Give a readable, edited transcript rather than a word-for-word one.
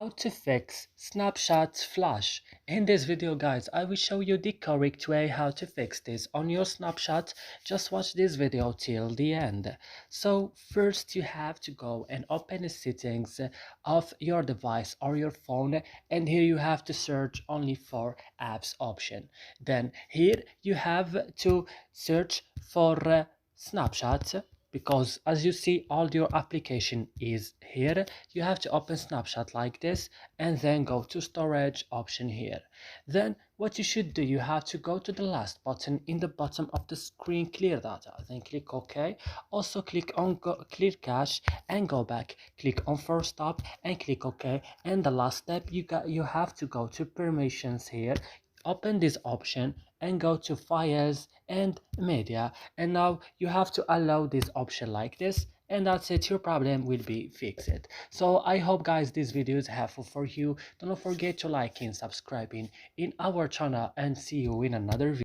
How to fix Snapchat flash. In this video guys, I will show you the correct way how to fix this on your Snapchat. Just watch this video till the end. So first you have to go and open the settings of your device or your phone, and here you have to search only for apps option. Then here you have to search for Snapchat, because as you see all your application is here. You have to open Snapchat like this and then go to storage option here. Then what you should do, you have to go to the last button in the bottom of the screen, clear data, then click OK. Also click on clear cache and go back, click on first stop and click OK. And the last step, you have to go to permissions here, open this option and go to files and media, and now you have to allow this option like this, and that's it, your problem will be fixed. So I hope guys this video is helpful for you. Don't forget to like and subscribing in our channel, and see you in another video.